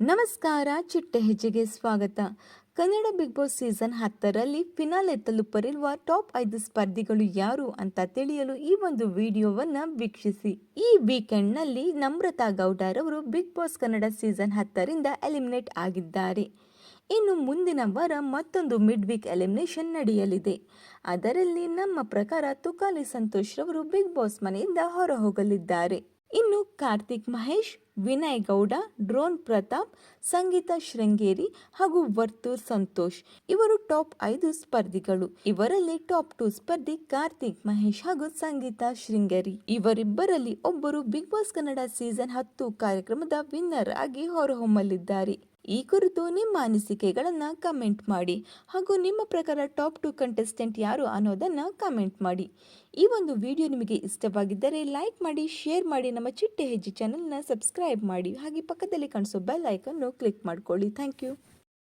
ನಮಸ್ಕಾರ, ಚಿಟ್ಟೆ ಹೆಜ್ಜೆಗೆ ಸ್ವಾಗತ. ಕನ್ನಡ ಬಿಗ್ ಬಾಸ್ ಸೀಸನ್ 10ರಲ್ಲಿ ಫಿನಾಲೆ ತಲುಪಲಿರುವ ಟಾಪ್ 5 ಸ್ಪರ್ಧಿಗಳು ಯಾರು ಅಂತ ತಿಳಿಯಲು ಈ ಒಂದು ವಿಡಿಯೋವನ್ನು ವೀಕ್ಷಿಸಿ. ಈ ವೀಕೆಂಡ್ನಲ್ಲಿ ನಮ್ರತಾ ಗೌಡರವರು ಬಿಗ್ ಬಾಸ್ ಕನ್ನಡ ಸೀಸನ್ 10ರಿಂದ ಎಲಿಮಿನೇಟ್ ಆಗಿದ್ದಾರೆ. ಇನ್ನು ಮುಂದಿನ ವಾರ ಮತ್ತೊಂದು ಮಿಡ್ ವೀಕ್ ಎಲಿಮಿನೇಷನ್ ನಡೆಯಲಿದೆ. ಅದರಲ್ಲಿ ನಮ್ಮ ಪ್ರಕಾರ ತುಕಾಲಿ ಸಂತೋಷ್ ರವರು ಬಿಗ್ ಬಾಸ್ ಮನೆಯಿಂದ ಹೊರ ಹೋಗಲಿದ್ದಾರೆ. ಇನ್ನು ಕಾರ್ತಿಕ್ ಮಹೇಶ್, ವಿನಯ್ ಗೌಡ, ಡ್ರೋನ್ ಪ್ರತಾಪ್, ಸಂಗೀತ ಶೃಂಗೇರಿ ಹಾಗೂ ವರ್ತೂರ್ ಸಂತೋಷ್ ಇವರು ಟಾಪ್ 5 ಸ್ಪರ್ಧಿಗಳು. ಇವರಲ್ಲಿ ಟಾಪ್ 2 ಸ್ಪರ್ಧಿ ಕಾರ್ತಿಕ್ ಮಹೇಶ್ ಹಾಗೂ ಸಂಗೀತ ಶೃಂಗೇರಿ. ಇವರಿಬ್ಬರಲ್ಲಿ ಒಬ್ಬರು ಬಿಗ್ ಬಾಸ್ ಕನ್ನಡ ಸೀಸನ್ 10 ಕಾರ್ಯಕ್ರಮದ ವಿನ್ನರ್ ಆಗಿ ಹೊರಹೊಮ್ಮಲಿದ್ದಾರೆ. ಈ ಕುರಿತು ನಿಮ್ಮ ಅನಿಸಿಕೆಗಳನ್ನು ಕಮೆಂಟ್ ಮಾಡಿ ಹಾಗೂ ನಿಮ್ಮ ಪ್ರಕಾರ ಟಾಪ್ 2 ಕಂಟೆಸ್ಟೆಂಟ್ ಯಾರು ಅನ್ನೋದನ್ನು ಕಮೆಂಟ್ ಮಾಡಿ. ಈ ಒಂದು ವಿಡಿಯೋ ನಿಮಗೆ ಇಷ್ಟವಾಗಿದ್ದರೆ ಲೈಕ್ ಮಾಡಿ, ಶೇರ್ ಮಾಡಿ, ನಮ್ಮ ಚಿಟ್ಟೆ ಹೆಜ್ಜೆ ಚಾನೆಲ್ನ ಸಬ್ಸ್ಕ್ರೈಬ್ ಮಾಡಿ ಹಾಗೆ ಪಕ್ಕದಲ್ಲಿ ಕಾಣಿಸೋ ಬೆಲ್ ಐಕನ್ನು ಕ್ಲಿಕ್ ಮಾಡ್ಕೊಳ್ಳಿ. Thank you.